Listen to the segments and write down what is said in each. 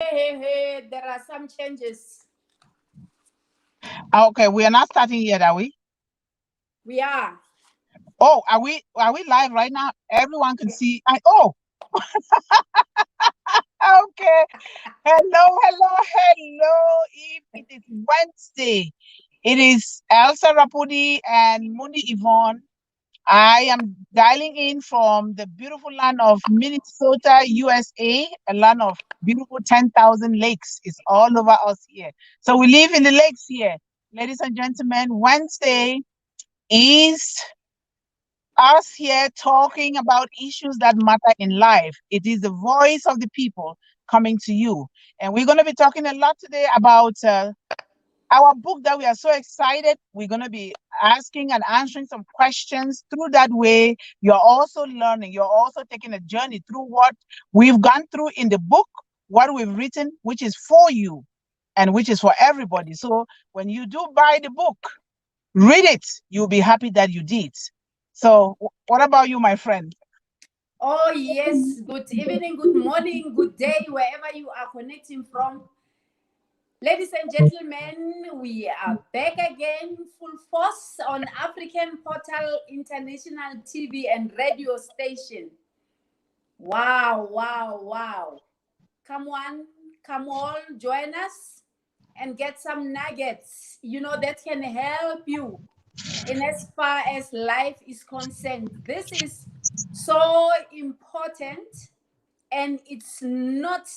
Hey, there are some changes. Okay, we are not starting yet, are we? We are. Oh, are we live right now? Everyone can see. Okay. Hello. If it is Wednesday, it is Elsa Rapudi and Mundi Yvonne. I am dialing in from the beautiful land of Minnesota, USA, a land of beautiful 10,000 lakes. It's all over us here. So we live in the lakes here. Ladies and gentlemen, Wednesday is us here talking about issues that matter in life. It is the voice of the people coming to you. And we're going to be talking a lot today about our book that we are so excited. We're going to be asking and answering some questions. Through that way, you're also learning. You're also taking a journey through what we've gone through in the book, what we've written, which is for you and which is for everybody. So when you do buy the book, read it. You'll be happy that you did. So, what about you, my friend? Oh, yes. Good evening, good morning, good day, wherever you are connecting from. Ladies and gentlemen, we are back again, full force on African Portal International TV and radio station. Wow. Come on, come all, join us and get some nuggets, that can help you in as far as life is concerned. This is so important, and it's not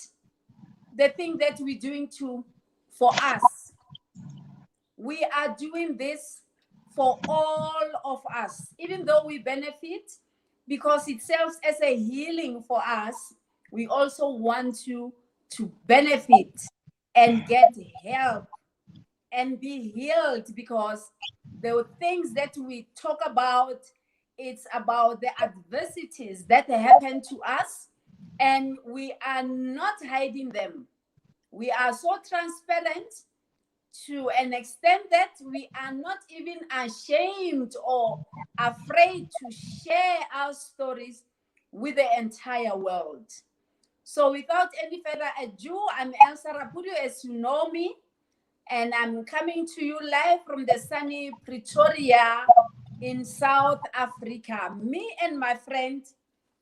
the thing that we're doing for us. We are doing this for all of us, even though we benefit because it serves as a healing for us. We also want you to benefit and get help and be healed, because the things that we talk about, it's about the adversities that happen to us, and we are not hiding them. We are so transparent to an extent that we are not even ashamed or afraid to share our stories with the entire world. So without any further ado, I'm Elsa Rapudio, as you know me, and I'm coming to you live from the sunny Pretoria in South Africa. Me and my friend,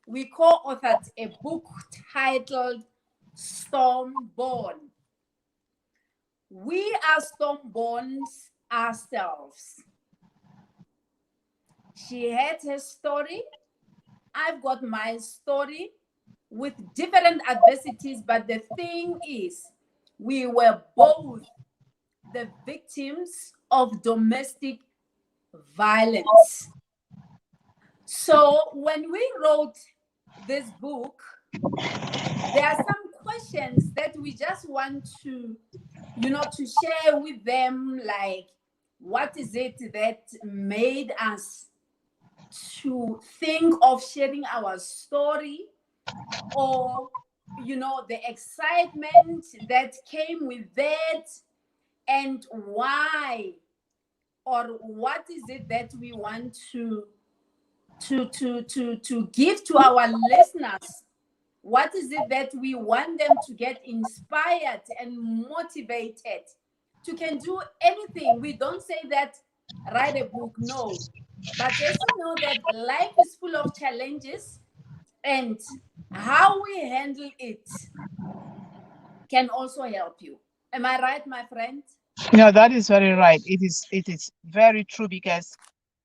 we co-authored a book titled Stormborn. We are Stormborn ourselves. She had her story. I've got my story with different adversities, but the thing is, we were both the victims of domestic violence. So when we wrote this book, there are some questions that we just want to share with them, like, what is it that made us to think of sharing our story, or the excitement that came with that, and why, or what is it that we want to give to our listeners. What is it that we want them to get inspired and motivated to can do anything? We don't say that write a book, no. But as you know that life is full of challenges, and how we handle it can also help you. Am I right, my friend? That is very right. It is very true because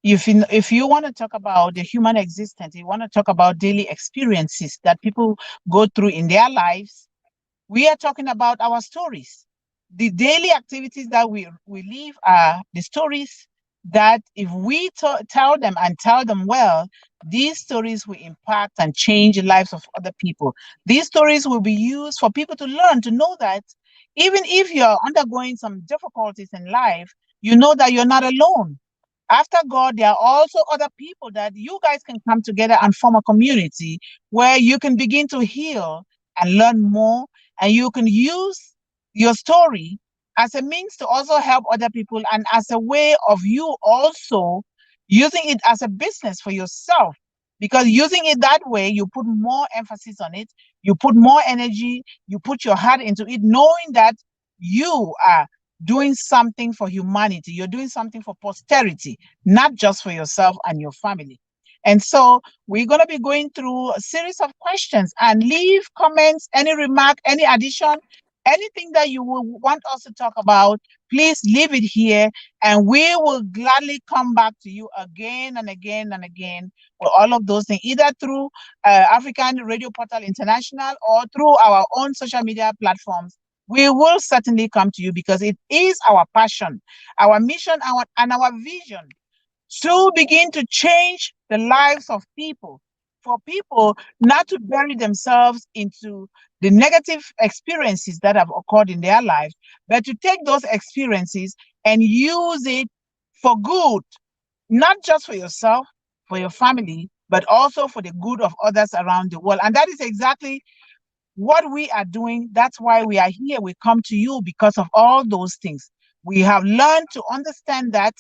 if you want to talk about the human existence, you want to talk about daily experiences that people go through in their lives, we are talking about our stories. The daily activities that we live are the stories that if we tell them and tell them well, these stories will impact and change the lives of other people. These stories will be used for people to learn, to know that even if you're undergoing some difficulties in life, you know that you're not alone. After God, there are also other people that you guys can come together and form a community where you can begin to heal and learn more, and you can use your story as a means to also help other people and as a way of you also using it as a business for yourself. because using it that way, you put more emphasis on it, you put more energy, you put your heart into it, knowing that you are doing something for humanity, you're doing something for posterity, not just for yourself and your family. And so we're going to be going through a series of questions, and leave comments, any remark, any addition, anything that you will want us to talk about, please leave it here, and we will gladly come back to you again and again and again with all of those things, either through African Radio Portal International or through our own social media platforms. We will certainly come to you because it is our passion, our mission, and our vision to begin to change the lives of people, for people not to bury themselves into the negative experiences that have occurred in their lives, but to take those experiences and use it for good, not just for yourself, for your family, but also for the good of others around the world. And that is exactly what we are doing. That's why we are here. We come to you because of all those things. We have learned to understand that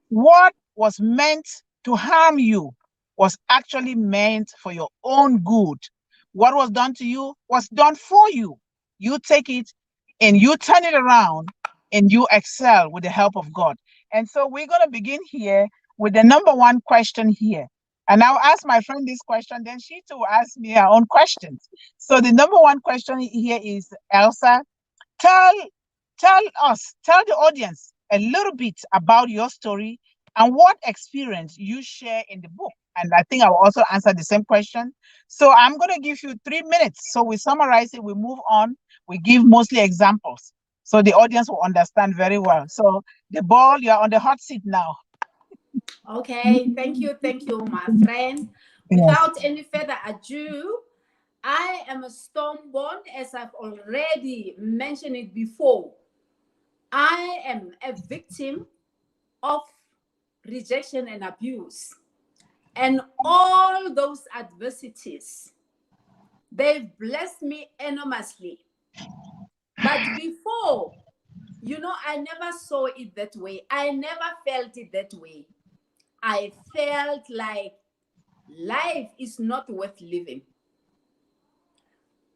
what was meant to harm you was actually meant for your own good. What was done to you was done for you. You take it and you turn it around and you excel with the help of God. And so we're going to begin here with the number one question here. And I'll ask my friend this question, then she too will ask me her own questions. So the number one question here is, Elsa, tell tell the audience a little bit about your story and what experience you share in the book. And I think I will also answer the same question. So I'm going to give you 3 minutes. So we summarize it, we move on, we give mostly examples so the audience will understand very well. So the ball, you're on the hot seat now. Okay, thank you, my friend. Yes. Without any further ado, I am a stormborn, as I've already mentioned it before. I am a victim of rejection and abuse. And all those adversities, they've blessed me enormously. But before, I never saw it that way. I never felt it that way. I felt like life is not worth living.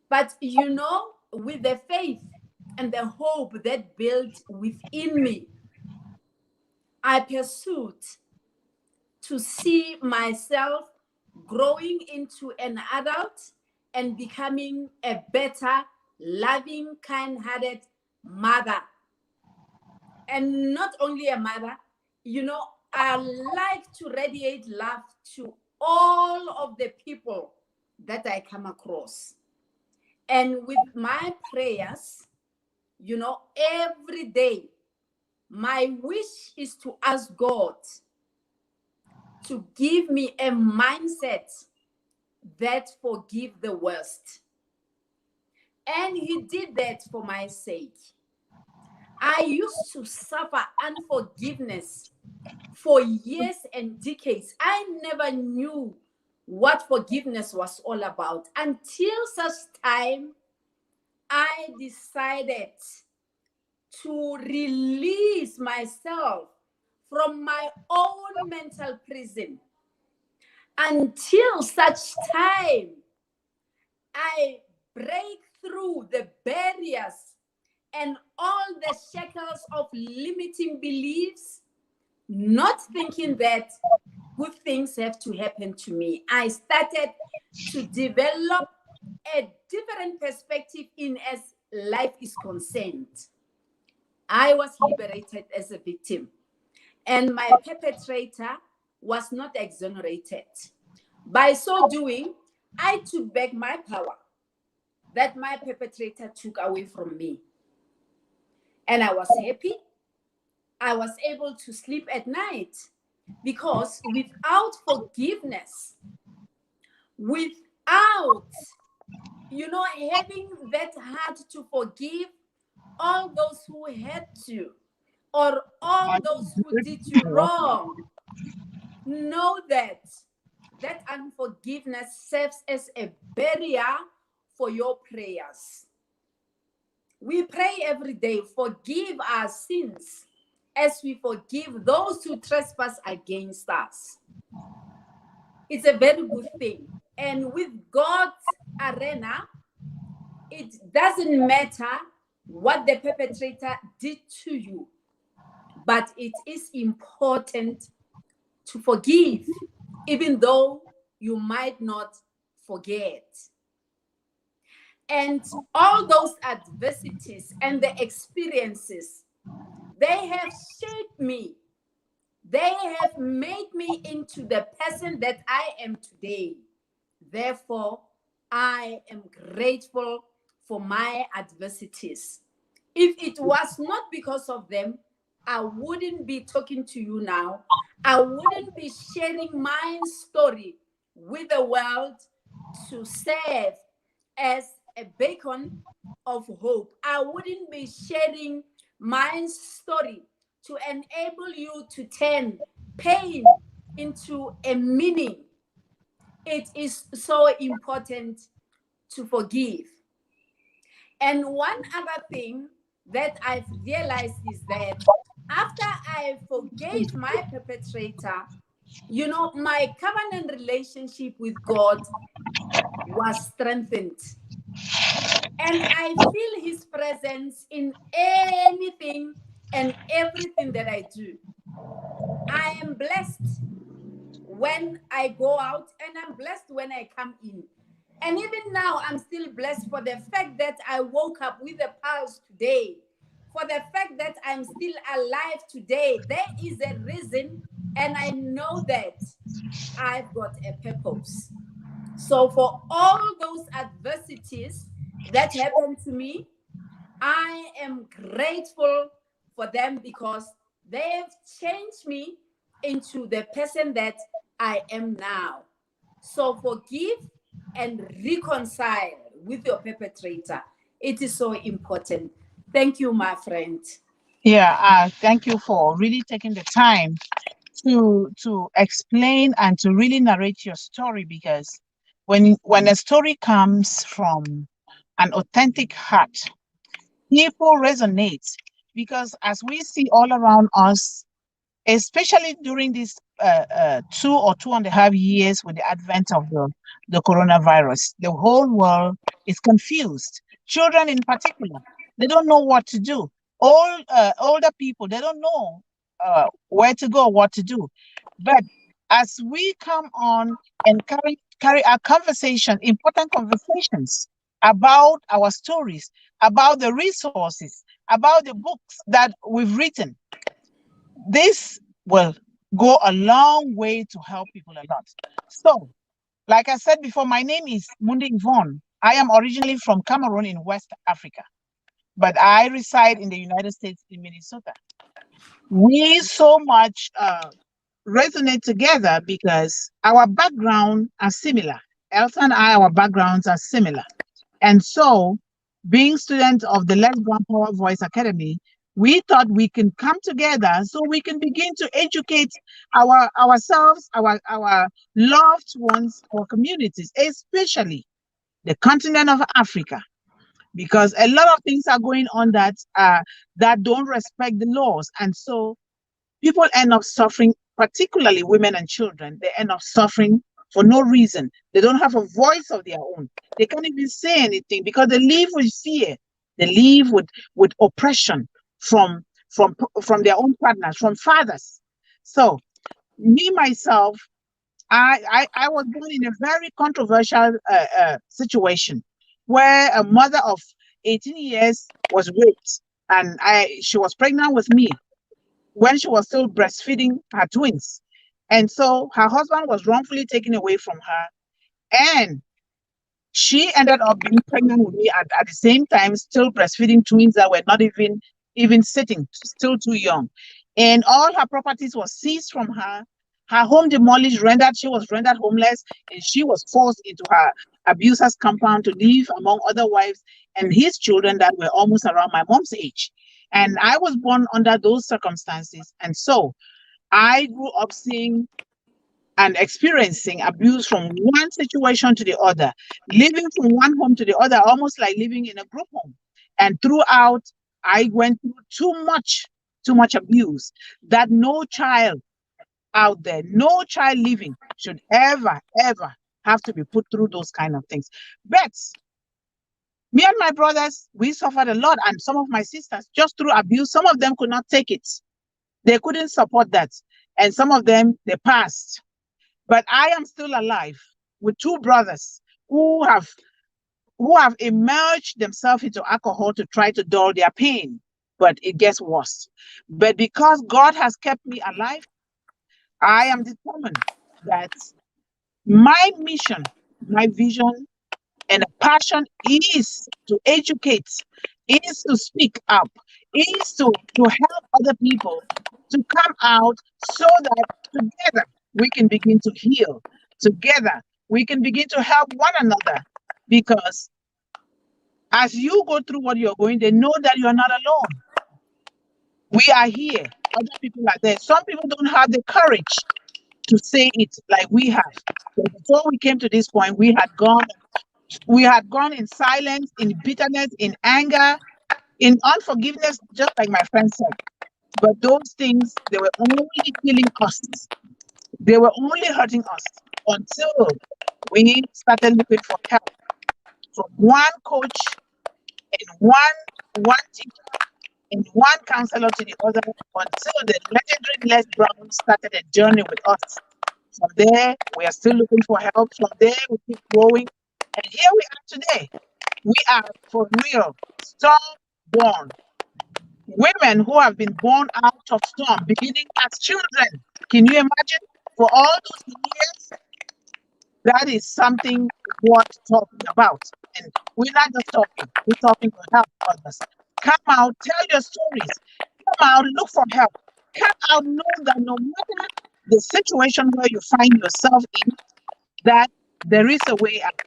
But with the faith and the hope that built within me, I pursued to see myself growing into an adult and becoming a better, loving, kind-hearted mother. And not only a mother, I like to radiate love to all of the people that I come across. And with my prayers, every day, my wish is to ask God to give me a mindset that forgive the worst. And he did that for my sake. I used to suffer unforgiveness for years and decades. I never knew what forgiveness was all about until such time I decided to release myself from my own mental prison. Until such time I break through the barriers and all the shackles of limiting beliefs, not thinking that good things have to happen to me. I started to develop a different perspective in as life is concerned. I was liberated as a victim, and my perpetrator was not exonerated. By so doing, I took back my power that my perpetrator took away from me. And I was happy. I was able to sleep at night because without forgiveness, without, having that heart to forgive all those who had to, or all those who did you wrong, know that unforgiveness serves as a barrier for your prayers. We pray every day, forgive our sins as we forgive those who trespass against us. It's a very good thing. And with God's arena, it doesn't matter what the perpetrator did to you, but it is important to forgive, even though you might not forget. And all those adversities and the experiences, they have shaped me. They have made me into the person that I am today. Therefore, I am grateful for my adversities. If it was not because of them, I wouldn't be talking to you now. I wouldn't be sharing my story with the world to serve as a beacon of hope. I wouldn't be sharing my story to enable you to turn pain into a meaning. It is so important to forgive. And one other thing that I've realized is that after I forgave my perpetrator, my covenant relationship with God was strengthened. And I feel his presence in anything and everything that I do. I am blessed when I go out, and I'm blessed when I come in. And even now, I'm still blessed for the fact that I woke up with a pulse today, for the fact that I'm still alive today. There is a reason, and I know that I've got a purpose. So, for all those adversities that happened to me, I am grateful for them because they've changed me into the person that I am now. So forgive and reconcile with your perpetrator. It is so important. Thank you, my friend. Yeah, thank you for really taking the time to explain and to really narrate your story, because when a story comes from an authentic heart, people resonate, because as we see all around us, especially during these 2 or 2.5 years with the advent of the coronavirus, the whole world is confused. Children in particular, they don't know what to do. All older people, they don't know where to go, what to do. But as we come on and carry our conversation, important conversations about our stories, about the resources, about the books that we've written, this will go a long way to help people a lot. So, like I said before, my name is Mundi Yvonne. I am originally from Cameroon in West Africa, but I reside in the United States in Minnesota. We so much resonate together because our background are similar. Elsa and I, our backgrounds are similar. And so, being students of the Let's Ground Power Voice Academy, we thought we can come together so we can begin to educate ourselves, our loved ones, our communities, especially the continent of Africa, because a lot of things are going on that don't respect the laws, and so people end up suffering, particularly women and children. They end up suffering for no reason. They don't have a voice of their own. They can't even say anything because they live with fear. They live with oppression from from their own partners, from fathers. So me myself, I was born in a very controversial situation where a mother of 18 years was raped, and she was pregnant with me when she was still breastfeeding her twins. And so her husband was wrongfully taken away from her. And she ended up being pregnant with me at the same time, still breastfeeding twins that were not even sitting, still too young. And all her properties was seized from her. Her home demolished, rendered, she was rendered homeless, and she was forced into her abuser's compound to live among other wives and his children that were almost around my mom's age. And I was born under those circumstances. And so I grew up seeing and experiencing abuse from one situation to the other, living from one home to the other, almost like living in a group home. And throughout, I went through too much abuse that no child out there. No child living should ever, ever have to be put through those kind of things. But me and my brothers, we suffered a lot, and some of my sisters, just through abuse, some of them could not take it. They couldn't support that. And some of them, they passed. But I am still alive with two brothers who have emerged themselves into alcohol to try to dull their pain. But it gets worse. But because God has kept me alive, I am determined that my mission, my vision, and passion is to educate, is to speak up, is to help other people to come out so that together we can begin to heal. Together we can begin to help one another. Because as you go through what you're going, they know that you're not alone. We are here. Other people are there. Some people don't have the courage to say it like we have. But before we came to this point, we had gone in silence, in bitterness, in anger, in unforgiveness, just like my friend said. But those things, they were only killing us. They were only hurting us until we started looking for help from one coach and one teacher and one counselor to the other, until the legendary Les Brown started a journey with us. From there, we are still looking for help. From there, we keep growing. And here we are today. We are for real, storm born. Women who have been born out of storm, beginning as children. Can you imagine? For all those years, that is something worth talking about. And we're not just talking, we're talking to help others. Come out, tell your stories. Come out, look for help. Come out, know that no matter the situation where you find yourself in, that there is a way out.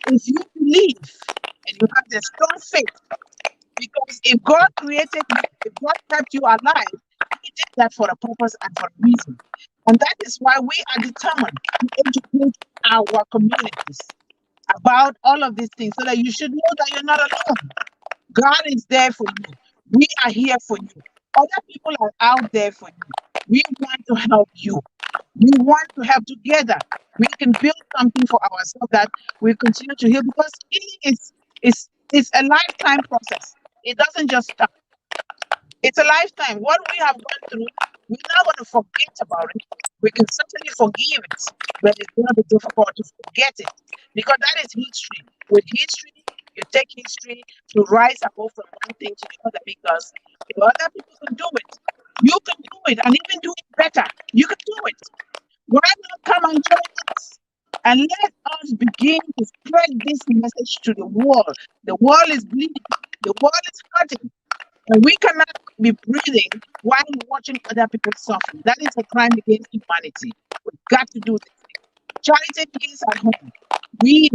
If you believe and you have the strong faith, because if God created you, if God kept you alive, He did that for a purpose and for a reason. And that is why we are determined to educate our communities about all of these things, so that you should know that you're not alone. God is there for you. We are here for you. Other people are out there for you. We want to help you. We want to help together. We can build something for ourselves that we continue to heal, because healing is a lifetime process. It doesn't just stop. It's a lifetime. What we have gone through, we're not going to forget about it. We can certainly forgive it, but it's going to be difficult to forget it, because that is history. With history, you take history to rise above from one thing to the other, because if other people can do it, you can do it, and even do it better. You can do it. Why not come and join us? And let us begin to spread this message to the world. The world is bleeding. The world is hurting. And we cannot be breathing while watching other people suffer. That is a crime against humanity. We've got to do this thing. Charity begins at home. We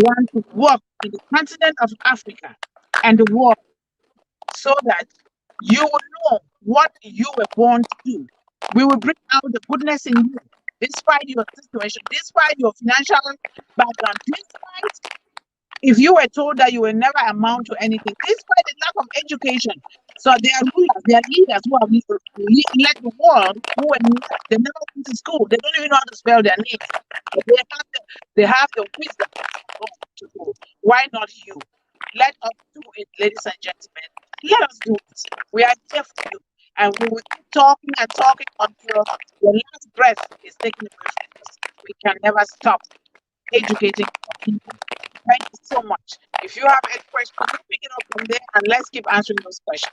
want to work in the continent of Africa and the world, so that you will know what you were born to do. We will bring out the goodness in you, despite your situation, despite your financial background, despite if you were told that you will never amount to anything, despite the lack of education. So there are rulers, there are leaders who have led the world, they never went to school, they don't even know how to spell their names. But they have the wisdom to do. Why not you? Let us do it, ladies and gentlemen. Let us do it. We are here for you. And we will keep talking and talking until the last breath is taken away from us. We can never stop educating our people. Thank you so much. If you have any questions, we'll pick it up from there, and let's keep answering those questions.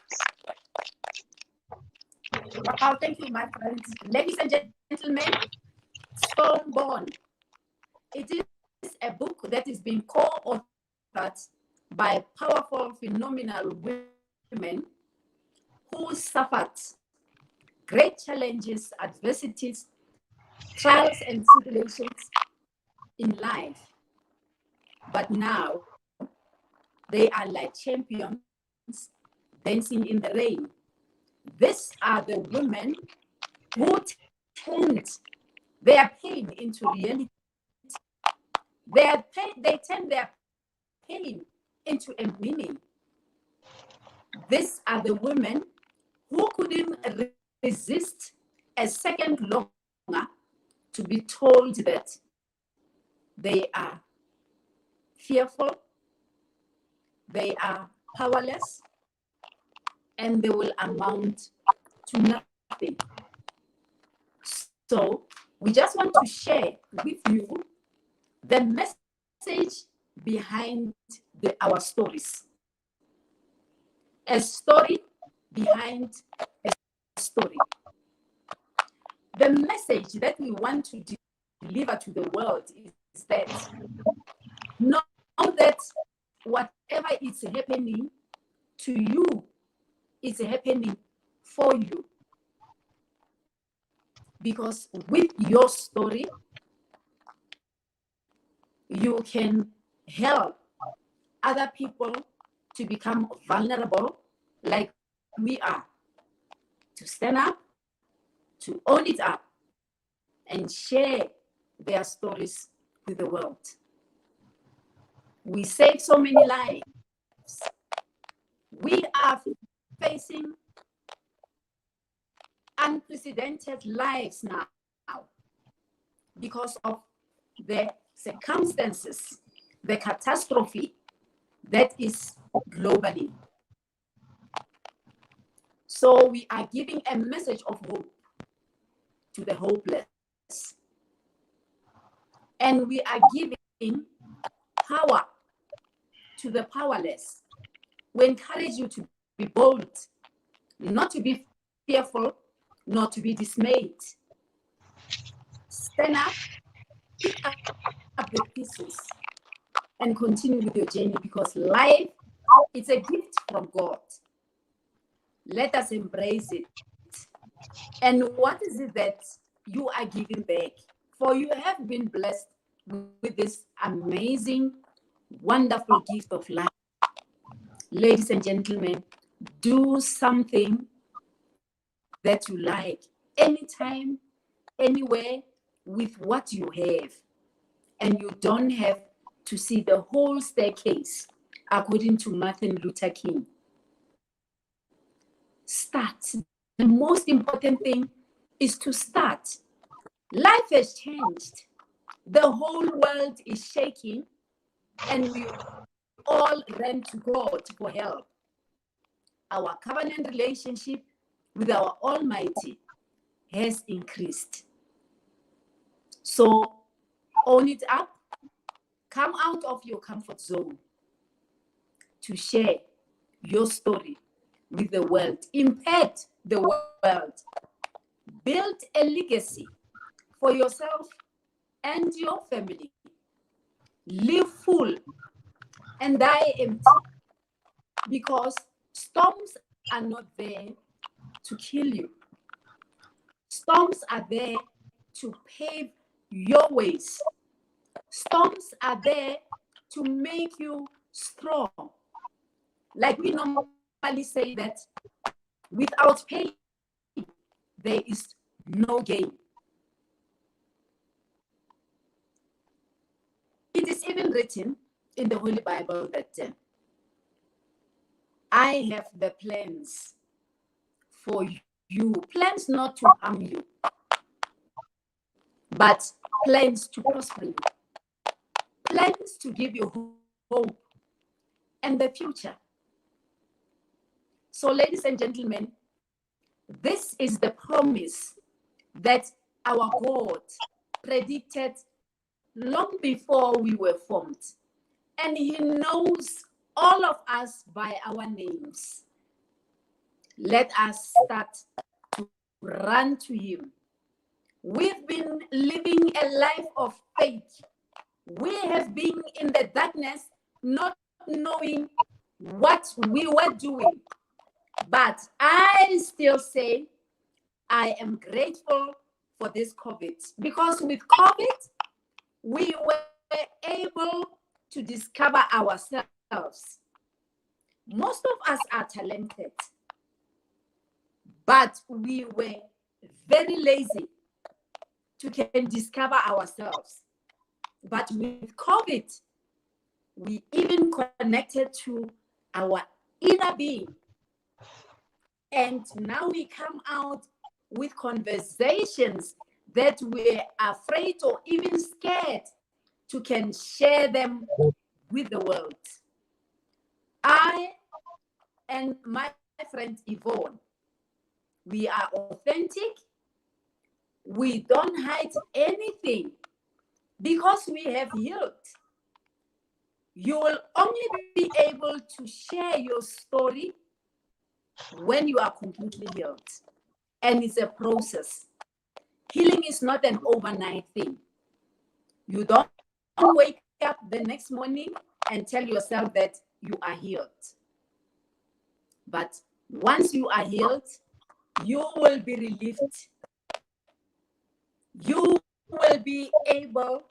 Wow, thank you, my friends. Ladies and gentlemen, Stormborn. It is a book that is being co-authored by powerful, phenomenal women who suffered great challenges, adversities, trials, and tribulations in life. But now they are like champions dancing in the rain. These are the women who turned their pain into reality. They turn their pain into a meaning. These are the women who couldn't resist a second longer to be told that they are fearful, they are powerless, and they will amount to nothing. So we just want to share with you the message behind our stories. A story behind a story. The message that we want to deliver to the world is that know that whatever is happening to you is happening for you. Because with your story, you can help other people to become vulnerable like we are, to stand up, to own it up, and share their stories with the world. We save so many lives. We are facing unprecedented lives now because of the circumstances, the catastrophe that is globally. So we are giving a message of hope to the hopeless. And we are giving power to the powerless. We encourage you to be bold, not to be fearful, not to be dismayed. Stand up, pick up the pieces, and continue with your journey, because life is a gift from God. Let us embrace it. And what is it that you are giving back? For you have been blessed with this amazing, wonderful gift of life. Ladies and gentlemen, do something that you like, anytime, anywhere, with what you have. And you don't have to see the whole staircase, according to Martin Luther King. Start. The most important thing is to start. Life has changed. The whole world is shaking, and we all ran to God for help. Our covenant relationship with our Almighty has increased. So own it up. Come out of your comfort zone to share your story with the world. Impact the world. Build a legacy for yourself and your family. Live full and die empty, because storms are not there to kill you. Storms are there to pave your ways. Storms are there to make you strong. Like we normally say that without pain, there is no gain. It is even written in the Holy Bible that I have the plans for you, plans not to harm you, but plans to prosper you, plans to give you hope and the future. So, ladies and gentlemen, this is the promise that our God predicted long before we were formed. And He knows all of us by our names. Let us start to run to Him. We've been living a life of faith. We have been in the darkness, not knowing what we were doing. But I still say I am grateful for this COVID, because with COVID, we were able to discover ourselves. Most of us are talented, but we were very lazy to can discover ourselves. But with COVID, we even connected to our inner being. And now we come out with conversations that we're afraid or even scared to can share them with the world. I and my friend Yvonne, we are authentic. We don't hide anything because we have healed. You will only be able to share your story when you are completely healed. And it's a process. Healing is not an overnight thing. You don't wake up the next morning and tell yourself that you are healed. But once you are healed, you will be relieved. You will be able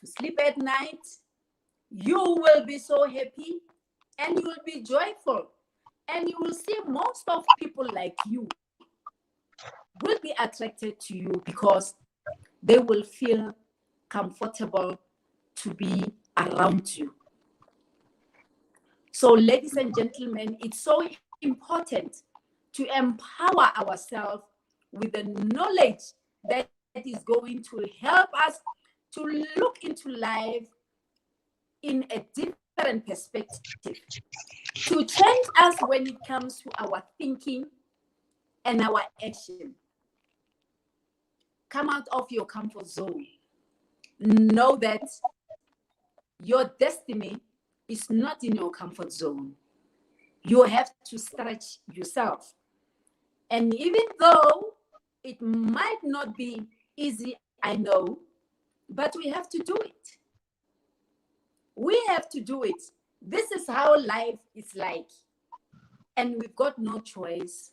to sleep at night. You will be so happy and you will be joyful. And you will see most of people like you will be attracted to you because they will feel comfortable to be around you. So, ladies and gentlemen, it's so important to empower ourselves with the knowledge that is going to help us to look into life in a different perspective, to change us when it comes to our thinking and our action. Come out of your comfort zone. Know that your destiny is not in your comfort zone. You have to stretch yourself. And even though it might not be easy, I know, but we have to do it. We have to do it. This is how life is like. And we've got no choice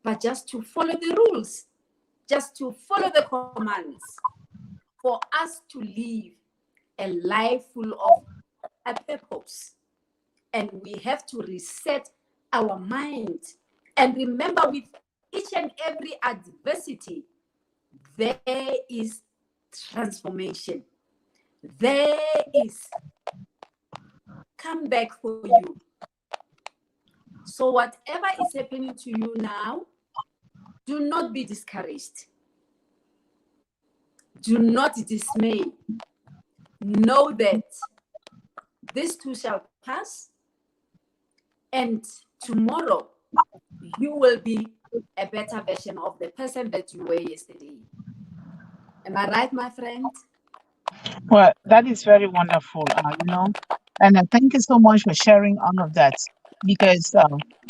but just to follow the rules, just to follow the commands for us to live a life full of a purpose. And we have to reset our mind. And remember, with each and every adversity, there is transformation. There is comeback for you. So whatever is happening to you now, do not be discouraged. Do not dismay. Know that this too shall pass, and tomorrow you will be a better version of the person that you were yesterday. Am I right, my friend? Well, that is very wonderful, and thank you so much for sharing all of that because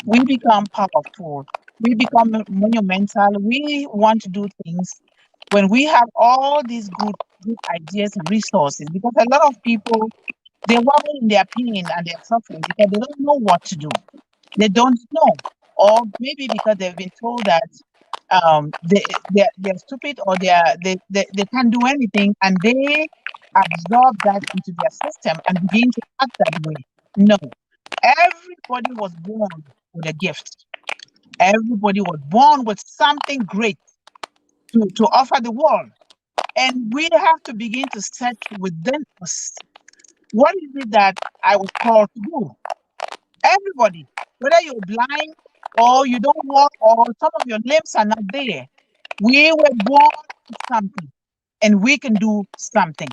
we become powerful, we become monumental, we want to do things when we have all these good ideas and resources because a lot of people they wobble in their pain and their suffering because they don't know what to do. They don't know, or maybe because they've been told that they're stupid or they can't do anything, and they absorb that into their system and begin to act that way. No, everybody was born with a gift. Everybody was born with something great to offer the world, and we have to begin to search within us. What is it that I was called to do? Everybody, whether you're blind or you don't walk or some of your limbs are not there, we were born with something and we can do something,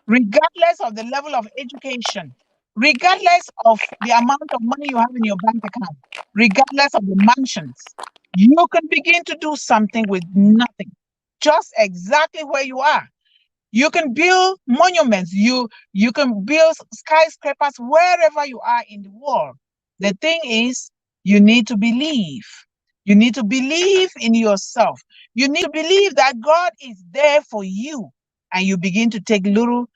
regardless of the level of education, regardless of the amount of money you have in your bank account, regardless of the mansions. You can begin to do something with nothing, just exactly where you are. You can build monuments. You can build skyscrapers wherever you are in the world. The thing is, you need to believe. You need to believe in yourself. You need to believe that God is there for you, and you begin to take little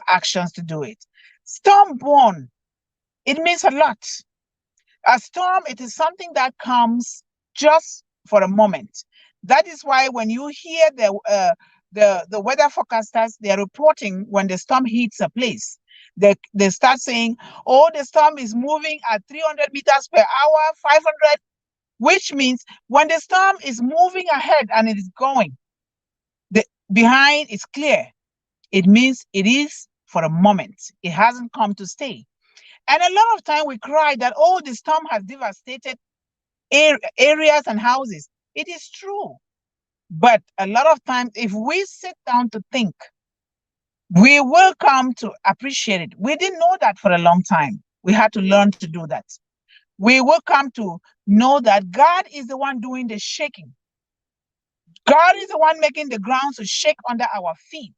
actions to do it. Stormborn, it means a lot. A storm, it is something that comes just for a moment. That is why when you hear the weather forecasters, they are reporting when the storm hits a place. They start saying, oh, the storm is moving at 300 meters per hour, 500, which means when the storm is moving ahead and it is going, the behind is clear. It means it is for a moment. It hasn't come to stay. And a lot of time we cry that, oh, the storm has devastated areas and houses. It is true. But a lot of times, if we sit down to think, we will come to appreciate it. We didn't know that for a long time. We had to learn to do that. We will come to know that God is the one doing the shaking. God is the one making the ground to shake under our feet,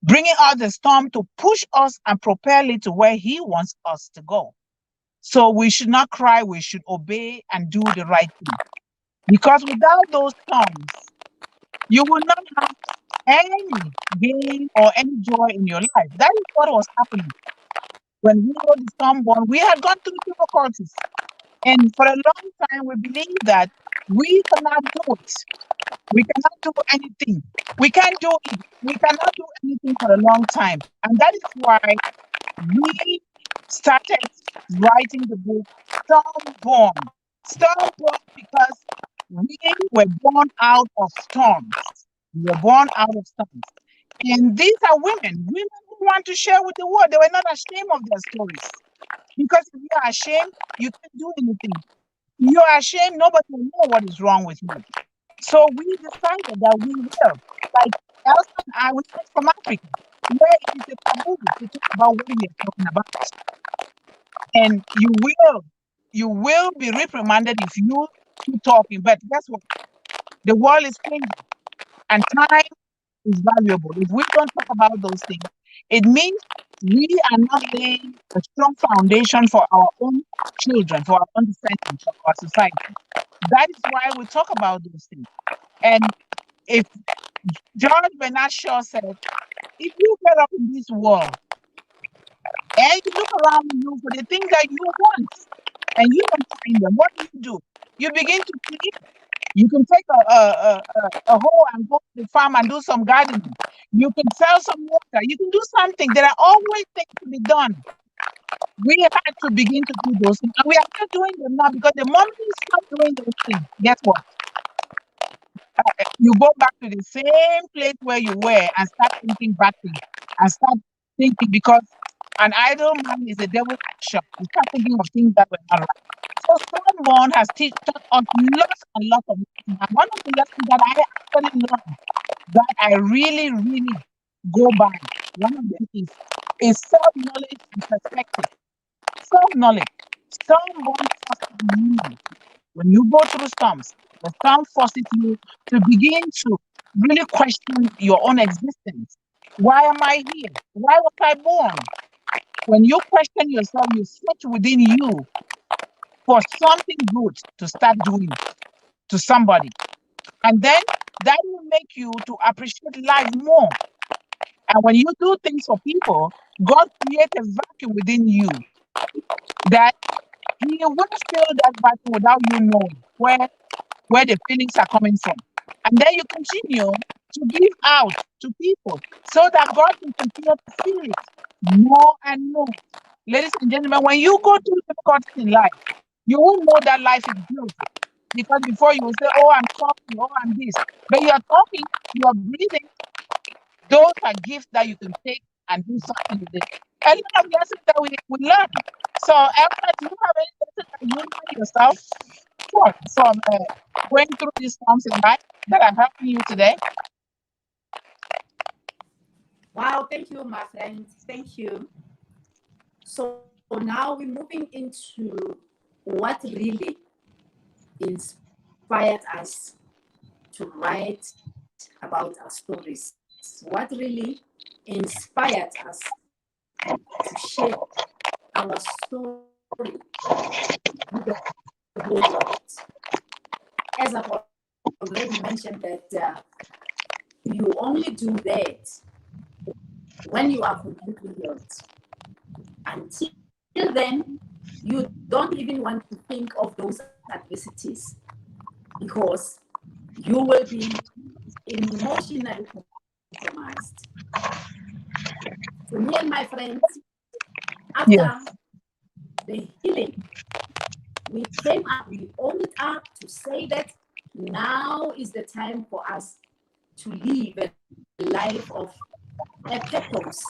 bringing out the storm to push us and propel it to where He wants us to go. So we should not cry, we should obey and do the right thing. Because without those storms, you will not have any gain or any joy in your life. That is what was happening. When we were the stormborn, we had gone through difficulties. And for a long time, we believed that we cannot do it. We cannot do anything. We can't do it. We cannot do anything for a long time. And that is why we started writing the book Stormborn. Stormborn because we were born out of storms. We were born out of storms. And these are women who want to share with the world. They were not ashamed of their stories. Because if you are ashamed, you can't do anything. You are ashamed, nobody will know what is wrong with you. So we decided that we will. Like Elsa and I, we came from Africa, where it is a taboo to talk about what we are talking about. And you will be reprimanded if you keep talking. But guess what? The world is changing and time is valuable. If we don't talk about those things, it means we are not laying a strong foundation for our own children, for our own descendants, for our society. That is why we talk about those things. And if George Bernard Shaw said, if you get up in this world and you look around you for the things that you want and you don't find them, what do? You begin to create. You can take a hoe and go to the farm and do some gardening. You can sell some water. You can do something. There are always things to be done. We had to begin to do those things. And we are still doing them now because the moment you stop doing those things, guess what? You go back to the same place where you were and start thinking back things and start thinking because an idle mind is a devil's shop. You start thinking of things that were not right. So Solomon has taught us lots and lots of lessons. And one of the lessons that I actually learned that I really, really go by, one of them is self-knowledge and perspective. Self-knowledge. Someone forces you when you go through storms, the storm forces you to begin to really question your own existence. Why am I here? Why was I born? When you question yourself, you search within you for something good to start doing to somebody. And then that will make you to appreciate life more. And when you do things for people, God creates a vacuum within you that He will fill that vacuum without you knowing where the feelings are coming from. And then you continue to give out to people so that God can continue to fill it more and more. Ladies and gentlemen, when you go through difficulties in life, you will know that life is beautiful. Because before you will say, oh, I'm talking, oh, I'm this. But you are talking, you are breathing. Those are gifts that you can take and do something with it. A lot of lessons that we learn. So, Elsa, do you have any lessons that you learn yourself? Sure. From going through these storms in life that are helping you today? Wow, thank you, my friend. Thank you. So now we're moving into what really inspired us to write about our stories. What really inspired us to share our story with the whole world. As I've already mentioned that you only do that when you are completely healed. Until then, you don't even want to think of those adversities because you will be emotionally compromised. So me and my friends, after Yes. the healing, we came up, we owned up to say that now is the time for us to live a life of a purpose.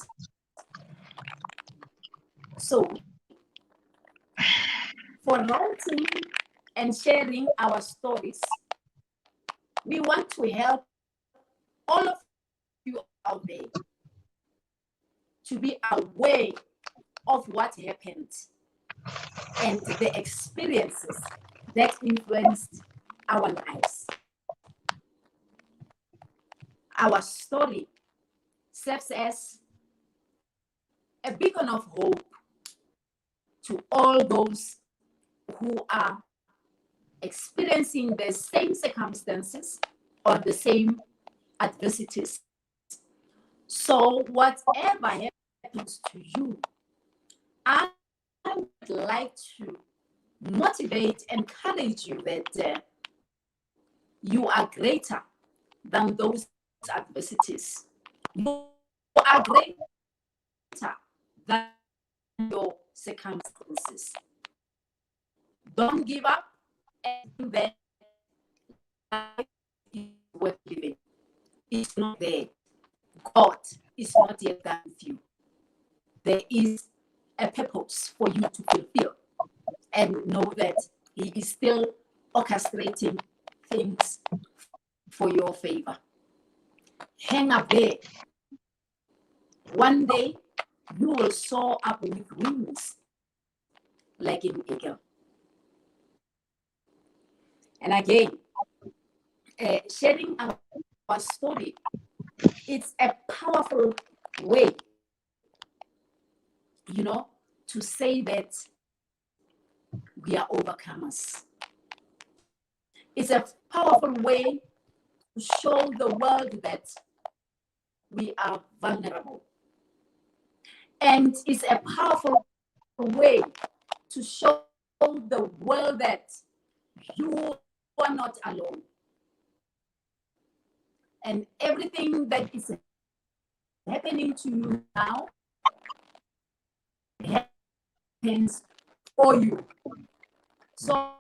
So for writing and sharing our stories, We want to help all of you out there to be aware of what happened and the experiences that influenced our lives. Our story serves as a beacon of hope to all those who are experiencing the same circumstances or the same adversities. So, whatever happens to you, I would like to motivate, encourage you that you are greater than those adversities. You are greater than your circumstances. Don't give up and think that life is worth living. It's not there. God is not yet done with you. There is a purpose for you to fulfill, and know that He is still orchestrating things for your favor. Hang up there. One day you will soar up with wings like an eagle. And again, sharing our story, it's a powerful way, to say that we are overcomers. It's a powerful way to show the world that we are vulnerable. And it's a powerful way to show the world that you are not alone. And everything that is happening to you now happens for you. So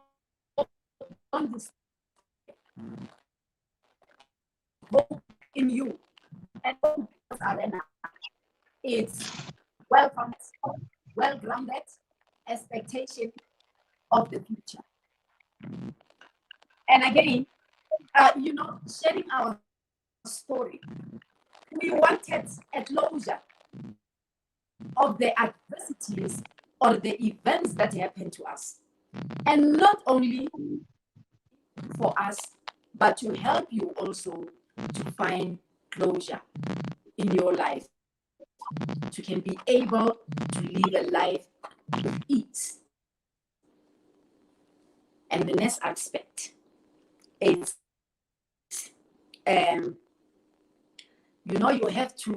don't hope in you and hope arena. It's welcome, well-grounded expectation of the future. And again, sharing our story, we wanted a closure of the adversities or the events that happened to us. And not only for us, but to help you also to find closure in your life. You can be able to live a life with ease. And the next aspect is, you have to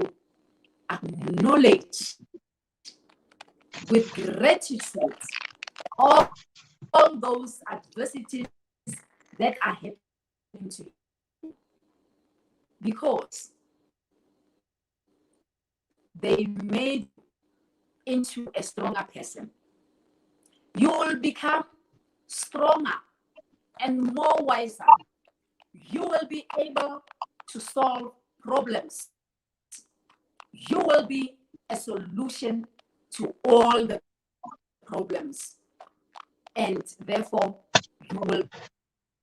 acknowledge with gratitude all those adversities that are happening to you, because they made you into a stronger person. You will become stronger and more wiser. You will be able to solve problems. You will be a solution to all the problems. And therefore, you will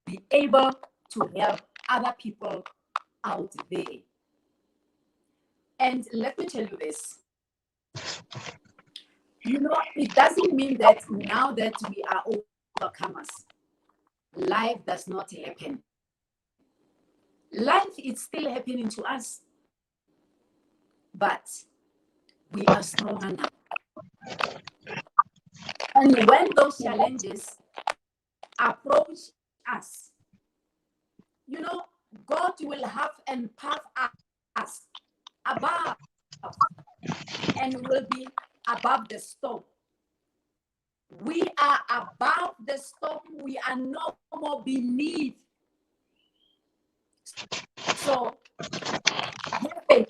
be able to help other people out there. And let me tell you this. It doesn't mean that now that we are overcomers, life does not happen. Life is still happening to us, but we are stronger now. And when those challenges approach us, God will have empowered us above and will be above the storm. We are above the storm. We are no more beneath. So, have faith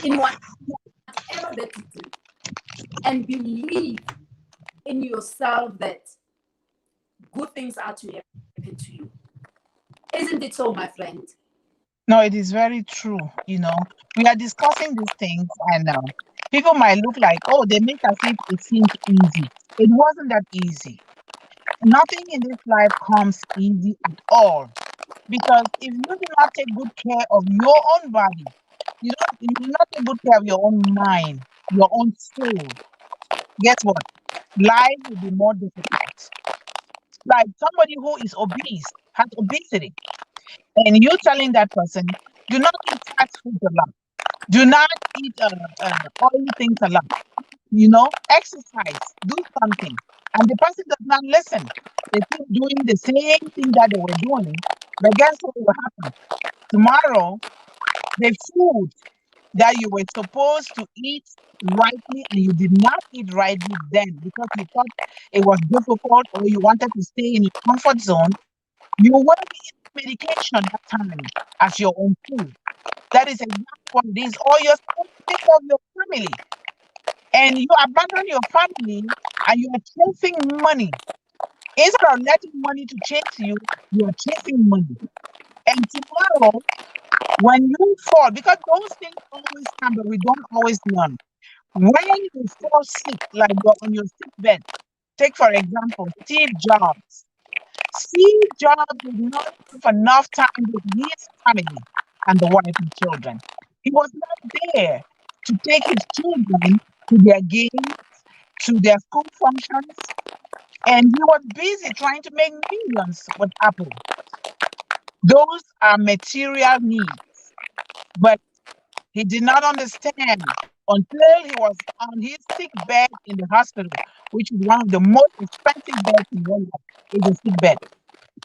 in whatever that you do, and believe in yourself that good things are to happen to you. Isn't it so, my friend? No, it is very true. We are discussing these things, and people might look like, oh, they make as if it seems easy. It wasn't that easy. Nothing in this life comes easy at all. Because if you do not take good care of your own body, you do not take good care of your own mind, your own soul, guess what? Life will be more difficult. Like somebody who is obese, has obesity, and you telling that person, do not eat fast food a lot, do not eat oily things a lot, exercise, do something. And the person does not listen. They keep doing the same thing that they were doing. But guess what will happen? Tomorrow, the food that you were supposed to eat rightly and you did not eat rightly then because you thought it was difficult or you wanted to stay in your comfort zone, you will be eating medication that time as your own food. That is exactly what it is. Or you're supposed to take care of your family and you abandon your family and you are chasing money. Instead of letting money to chase you, you are chasing money. And tomorrow, when you fall, because those things always come, but we don't always learn. When you fall sick, like you're on your sick bed, take for example, Steve Jobs. Steve Jobs did not have enough time with his family and the wife and children. He was not there to take his children to their games, to their school functions, and he was busy trying to make millions with Apple. Those are material needs. But he did not understand until he was on his sick bed in the hospital, which is one of the most expensive beds in the world, is a sick bed.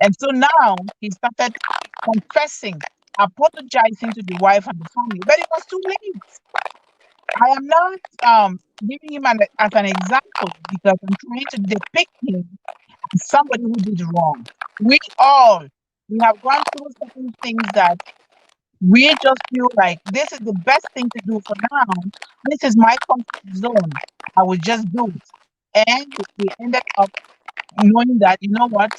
And so now he started confessing, apologizing to the wife and the family, but it was too late. I am not giving him as an example because I'm trying to depict him as somebody who did wrong. We all, we have gone through certain things that we just feel like this is the best thing to do for now. This is my comfort zone. I will just do it. And we ended up knowing that, you know what?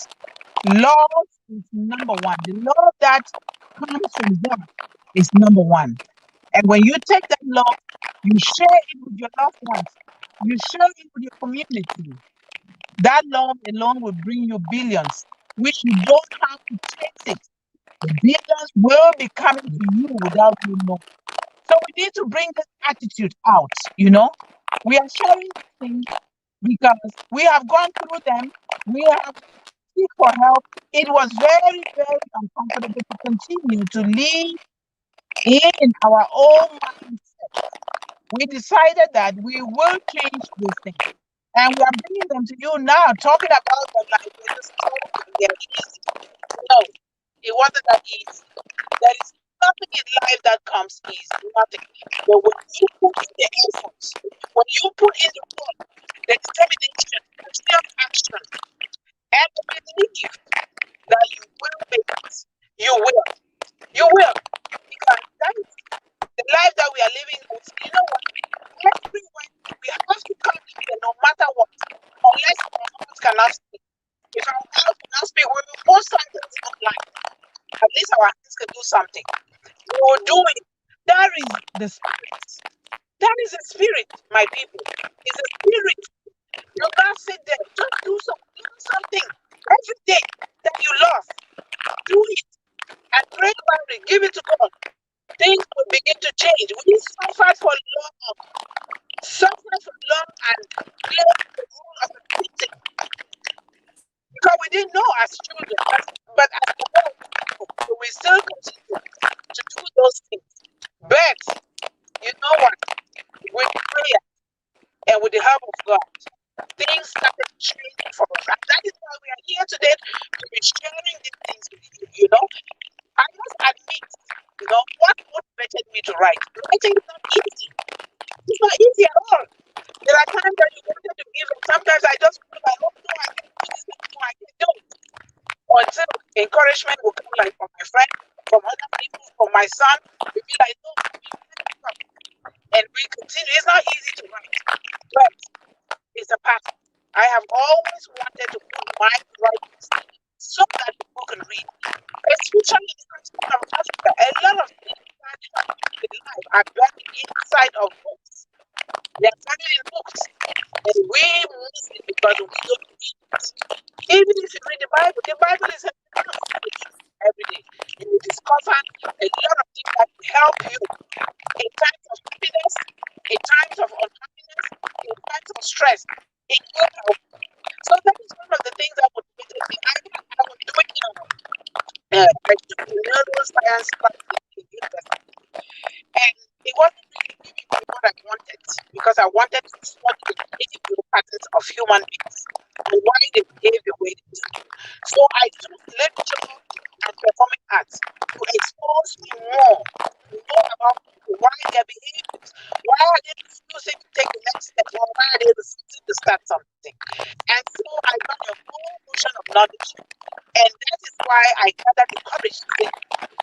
Love is number one. The love that comes from God is number one. And when you take that love, you share it with your loved ones, you share it with your community. That love alone will bring you billions, which you don't have to chase it. The billions will be coming to you without you knowing. So we need to bring this attitude out, you know. We are sharing these things because we have gone through them. We have seek for help. It was very, very uncomfortable to continue to live in our own mindset. We decided that we will change these things. And we are bringing them to you now, talking about them like we're just talking. They're easy. No, it wasn't that easy. There is nothing in life that comes easy. Nothing. But when you put in the effort, when you put in the work, the determination, the self-action, and the belief that you will make it, you will. You will. Because that is the life that we are living with. You know what? Everyone, we have to come here no matter what. Unless our mouth cannot speak. If our mouth cannot speak, we will post something online. At least our hands can do something. We will do it. That is the spirit. That is the spirit, my people. It's a spirit. You not sit there. Just do something every day that you love. Do it and pray about it. Give it to God. Things will begin to change. We suffered for long, suffered for long, and played the role of a victim because we didn't know as children. But as adults, we still continue to do those things. But you know what? With prayer and with the help of God, things started changing for us. And that is why we are here today to be sharing these things with you. You know, I must admit, what motivated me to write. Writing is not easy. It's not easy at all. There are times that you wanted to give, and sometimes I just feel like, oh no, I can't do this anymore. I can't do it. Until encouragement will come, like from my friend, from other people, from my son, we be like, no, and we continue. It's not easy to write, but it's a passion. I have always wanted to put my writings so that people can read, especially in the continent of Africa. A lot of things that happen in life are buried inside of books. They are buried in books, and we miss it because we don't read it. Even if you read the Bible is every day. discover a lot of things that will help you in times of happiness, in times of unhappiness, in times of stress. It will help. So that is one of the things that motivated me. I was doing I took a neuroscience class in university, and it wasn't really giving me what I wanted because I wanted to study the behavioral patterns of human beings and why they behave the way they do. So I took literature and performing arts to expose me more about people, why their behaviors, why are they refusing to take the next step, or why are they refusing to start something. And so I got a whole notion of knowledge. And that is why I gathered the courage to say,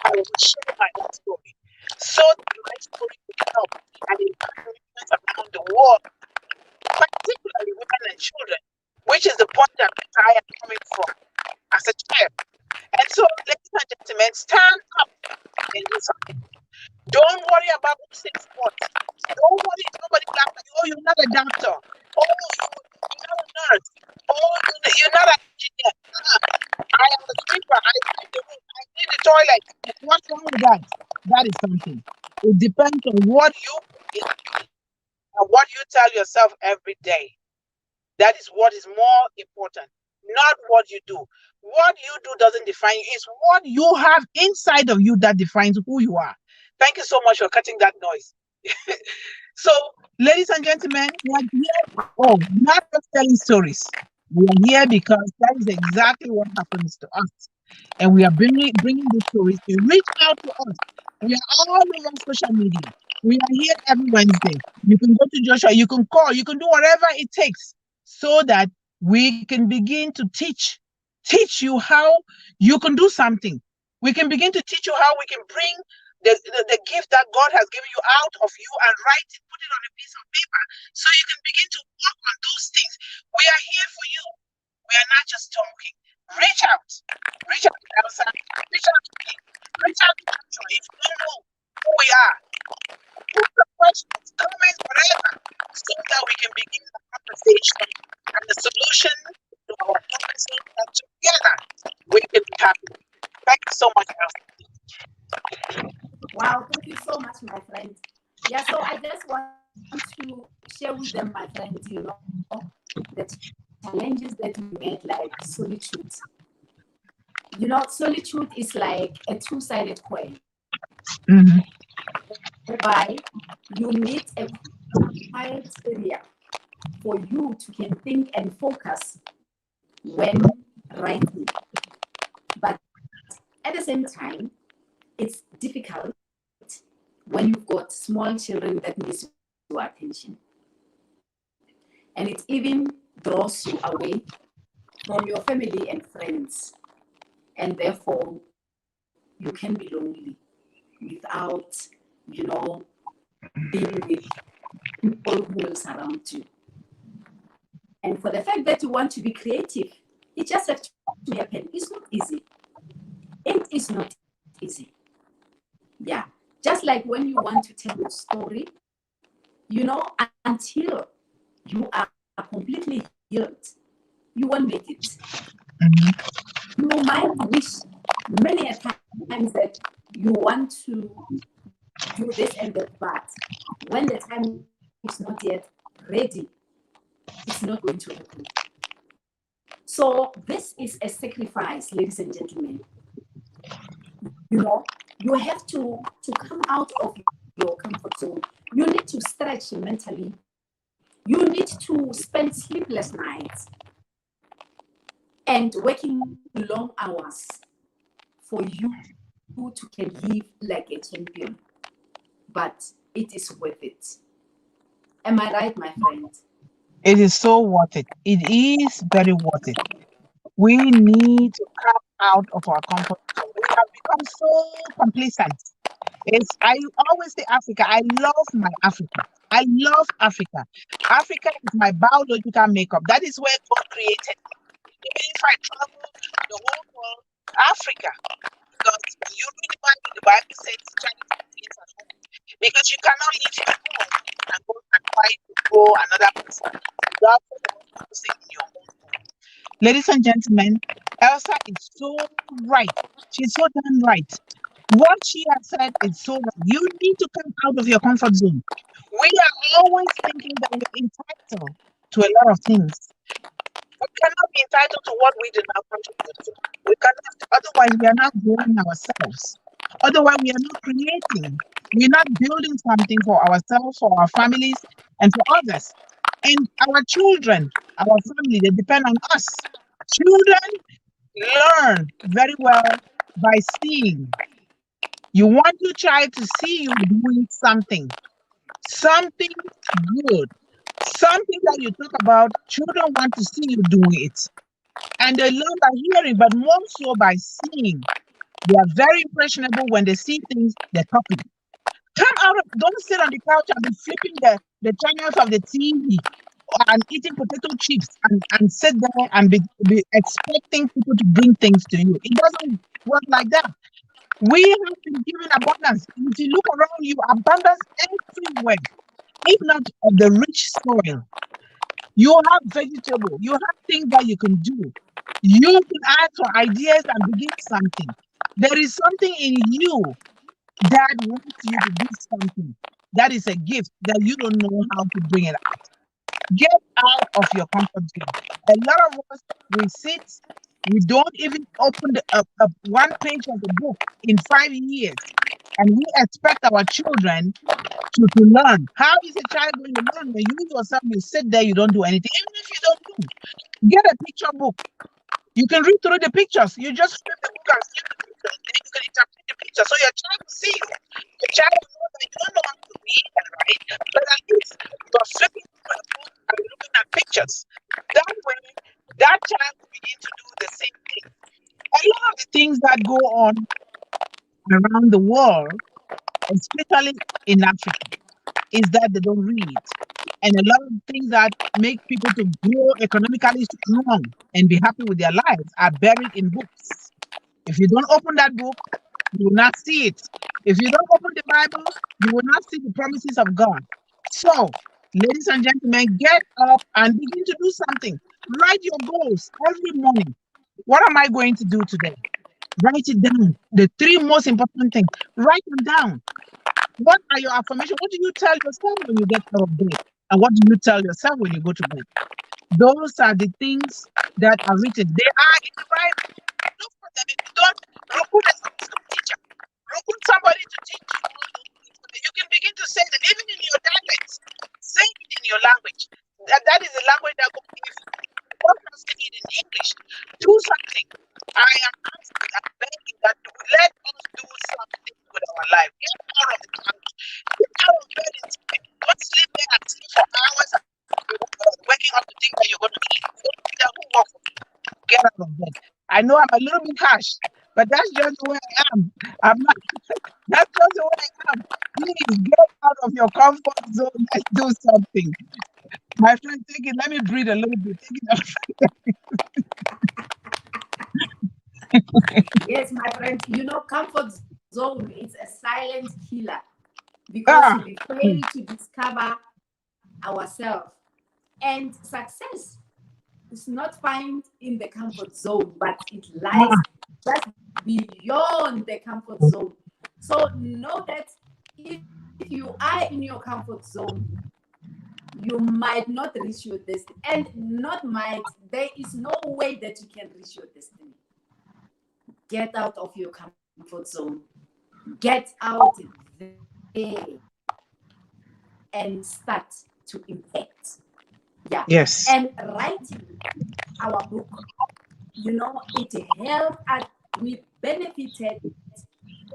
I will share my own story. So that my story will help and impact movements around the world, particularly women and children, which is the point that I am coming from as a child. And so, ladies and gentlemen, stand up and do something. Don't worry about who says what. Don't worry if nobody laughs at you. Oh, you're not a doctor. Oh, you're not a nurse. Oh, you're not an engineer. I am a sweeper. I clean the room. I clean the toilet. What's wrong with that? That is something. It depends on what you and what you tell yourself every day. That is what is more important, not what you do. What you do doesn't define you. It's what you have inside of you that defines who you are. Thank you so much for cutting that noise. So, ladies and gentlemen, we are here. Oh, not just telling stories. We are here because that is exactly what happens to us. And we are bringing these stories to reach out to us. We are all over social media. We are here every Wednesday. You can go to Joshua, you can call, you can do whatever it takes so that we can begin to teach you how you can do something. We can begin to teach you how we can bring the gift that God has given you out of you and write it, put it on a piece of paper so you can begin to work on those things. We are here for you. We are not just talking. Reach out. Reach out to Elsa. Reach out to me. Reach out to Joshua. If you don't know who we are, put the questions, comments, whatever, so that we can begin the conversation and the solution to our problems, and together we can be happy. Thank you so much, Elsa. Wow, thank you so much, my friend. Yeah, so I just want to share with them, my friends, the challenges that we met, like solitude. Solitude is like a two-sided coin. Mm-hmm. Whereby you need a quiet area for you to can think and focus when writing. But at the same time, it's difficult when you've got small children that needs your attention. And it even draws you away from your family and friends. And therefore, you can be lonely without, being with people who will surround you. And for the fact that you want to be creative, it just has to happen. It's not easy. It is not easy. Yeah. Just like when you want to tell a story, until you are completely healed, you won't make it. Mm-hmm. You might wish many a times that you want to do this and that, but when the time is not yet ready, it's not going to happen. So this is a sacrifice, ladies and gentlemen. You have to come out of your comfort zone. You need to stretch mentally. You need to spend sleepless nights and working long hours for you to can live like a champion. But it is worth it. Am I right, my friend? It is so worth it. It is very worth it. We need to come out of our comfort zone. We have become so complacent. I always say Africa. I love my Africa. I love Africa. Africa is my biological makeup. That is where God created me. Even if I travel the whole world, Africa, because you read the Bible says charity begins at home. Because you cannot leave your home and go and try to grow another person. You have to focus in your own home. Ladies and gentlemen, Elsa is so right. She's so damn right. What she has said is so right. You need to come out of your comfort zone. We are always thinking that we're entitled to a lot of things. We cannot be entitled to what we do not contribute to. We cannot, otherwise, we are not growing ourselves. Otherwise, we are not creating. We're not building something for ourselves, for our families, and for others. And our children, our family, they depend on us. Children learn very well by seeing. You want your child to see you doing something good, something that you talk about. Children want to see you doing it. And they learn by hearing, but more so by seeing. They are very impressionable when they see things, they copy. Come out of, don't sit on the couch and be flipping the channels of the TV and eating potato chips and sit there and be expecting people to bring things to you. It doesn't work like that. We have been given abundance. If you look around you, abundance everywhere, if not of the rich soil. You have vegetable, you have things that you can do. You can ask for ideas and begin something. There is something in you that wants you to do something. That is a gift that you don't know how to bring it out. Get out of your comfort zone. A lot of us, we sit, we don't even open one page of the book in 5 years, and we expect our children to learn. How is a child going to learn when you yourself, you sit there, you don't do anything? Even if you don't do, get a picture book. You can read through the pictures. You just flip the book and flip the pictures. Then you can interpret the picture. So your child will see you. Your child will know that you don't know how to read and write, but at least you're flipping through a book and looking at pictures. That way, that child will begin to do the same thing. A lot of the things that go on around the world, especially in Africa, is that they don't read. And a lot of things that make people to grow economically strong and be happy with their lives are buried in books. If you don't open that book, you will not see it. If you don't open the Bible, you will not see the promises of God. So, ladies and gentlemen, get up and begin to do something. Write your goals every morning. What am I going to do today? Write it down. The three most important things. Write them down. What are your affirmations? What do you tell yourself when you get out of bed? And what do you tell yourself when you go to bed? Those are the things that are written. They are in the Bible. Look for them. If you don't, recruit a Sunday school teacher. Recruit somebody to teach you all those things. You can begin to say them even in your dialects. Say it in your language. That is the language that goes. If you don't say it in English, do something. I am asking, I'm begging that let us do something with our life. Get out of the couch. Get out of bed and sleep. Don't sleep there and sleep for hours and waking up to think that you're going to eat. You don't think that will work for you. Get out of bed. I know I'm a little bit harsh, but that's just the way I am. I'm not, that's just the way I am. Please get out of your comfort zone. Let's do something. My friend, take it. Let me breathe a little bit. Take it out. Yes, my friend, you know, comfort zone is a silent killer because Ah, we fail to discover ourselves. And success is not found in the comfort zone, but it lies ah, just beyond the comfort zone. So know that if you are in your comfort zone, you might not reach your destiny. And not might, there is no way that you can reach your destiny. Get out of your comfort zone. Get out there and start to impact. Yeah. yes. And writing our book, you know, it helped us, we benefited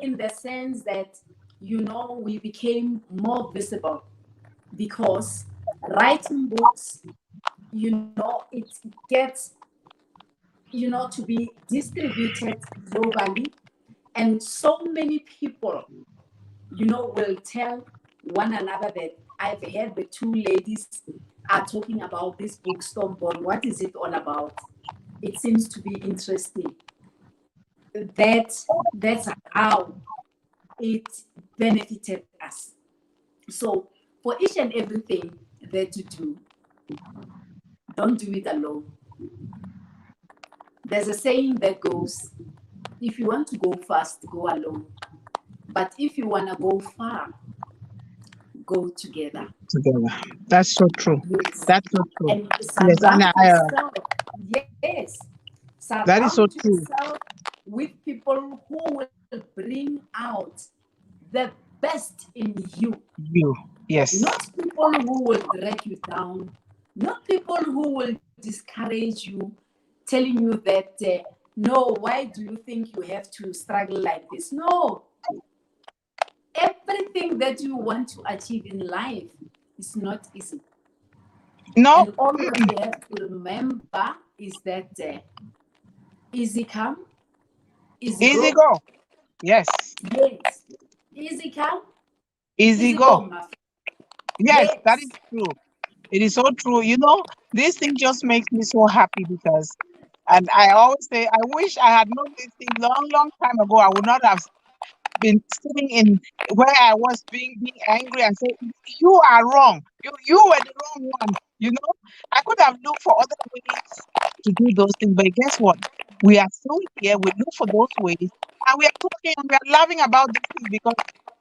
in the sense that, you know, we became more visible because writing books, you know, it gets, you know, to be distributed globally. And so many people, you know, will tell one another that I've heard the two ladies are talking about this book, Stormborn. What is it all about? It seems to be interesting. That's how it benefited us. So for each and everything that you do, don't do it alone. There's a saying that goes, if you want to go fast, go alone. But if you want to go far, go together. Together. That's so true. Yes. That's so true. And Yes, and surround I, yourself. Yes. that is so Surround true. yourself with people who will bring out the best in you. You. Yes. Not people who will drag you down. Not people who will discourage you, telling you that, no, why do you think you have to struggle like this? No, everything that you want to achieve in life is not easy. No. And all what Mm-mm. you have to remember is that easy come, easy Easy go. go. Yes. Yes. Easy come, Easy easy go, go. my friend. Yes, that is Yes. true. It is so true. This thing just makes me so happy because, and I always say, I wish I had known this thing long, long time ago. I would not have been sitting in where I was being angry and say, you are wrong. You were the wrong one. I could have looked for other ways to do those things, but guess what? We are still here. We look for those ways, and we are talking and we are laughing about these things because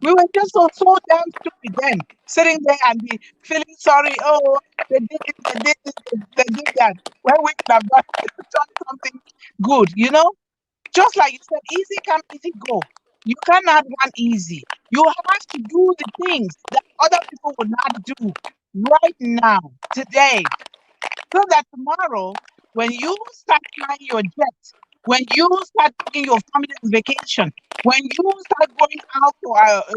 we were just so damn stupid then, sitting there and be feeling sorry. Oh, they did this, they did this, they did that. When we could have done something good. Just like you said, easy come, easy go. You cannot run easy. You have to do the things that other people will not do right now, today, so that tomorrow, when you start flying your jet, when you start taking your family on vacation, when you start going out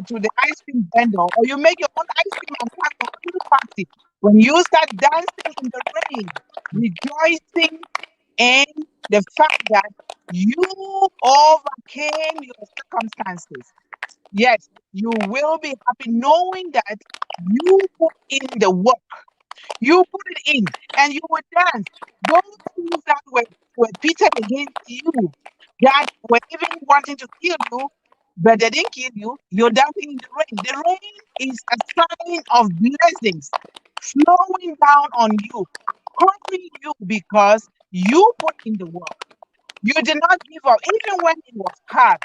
to the ice cream vendor, or you make your own ice cream and have your own party, when you start dancing in the rain, rejoicing in the fact that you overcame your circumstances. Yes, you will be happy knowing that you put in the work. You put it in and you will dance. Those things that were pitted against you, that were even wanting to kill you, but they didn't kill you, you're dancing in the rain. The rain is a sign of blessings flowing down on you, covering you because you put in the work. You did not give up, even when it was hard.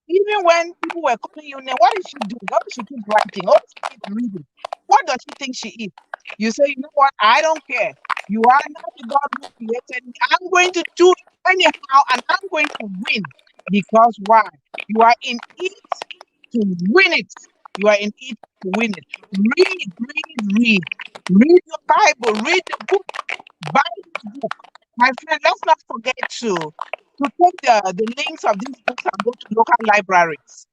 Even when people were calling you name, what is she doing? What does she keep writing? What does she keep reading? What does she think she is? You say, you know what? I don't care. You are not the God who created me. I'm going to do it anyhow, and I'm going to win. Because why? You are in it to win it. You are in it to win it. Read, read, read. Read your Bible. Read the book. Buy this book. My friend, let's not forget to take the links of these books and go to local libraries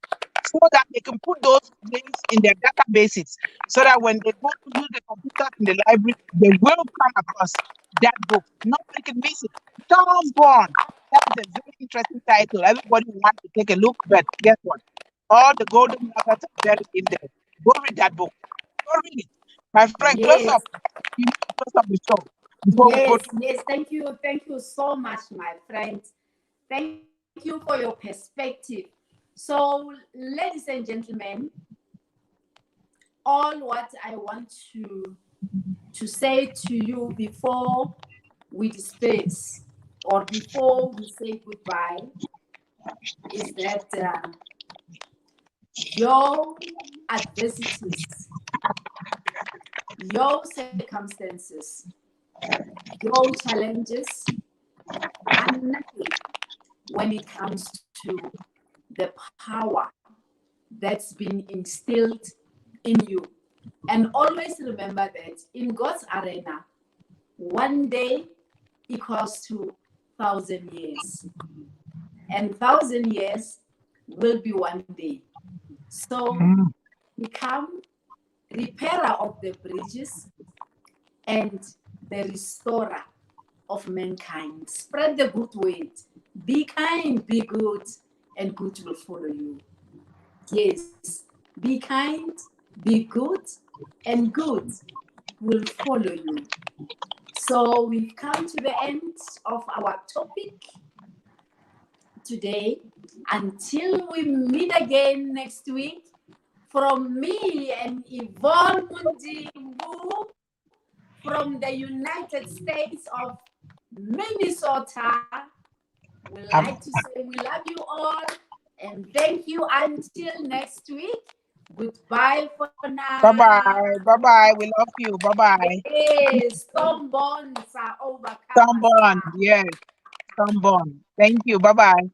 so that they can put those links in their databases so that when they go to use the computers in the library, they will come across that book. Nobody can miss it. Stillborn. That is a very interesting title. Everybody wants to take a look, but guess what? All the golden nuggets are buried in there. Go read that book. Go read it. My friend, close up. Yes. You need to close up the show before we go Yes. to. Yes. Thank you. Thank you so much, my friend. Thank you for your perspective. So, ladies and gentlemen, all what I want to say to you before we disperse or before we say goodbye is that your adversities, your circumstances, your challenges are nothing when it comes to the power that's been instilled in you. And always remember that in God's arena, one day equals to 1,000 years, and 1,000 years will be one day. So become repairer of the bridges and the restorer of mankind. Spread the good word. Be kind, be good, and good will follow you. Yes, be kind, be good, and good will follow you. So we've come to the end of our topic today. Until we meet again next week, from me and Yvonne Mundi Mbu from the United States of Minnesota, we like to say we love you all And thank you until next week. Goodbye for Bye now. bye. Bye bye. We love you. Bye bye. Yes, storm bonds are overcome, Sunburn. sir. Yes. Sunburn. Thank you. Bye bye.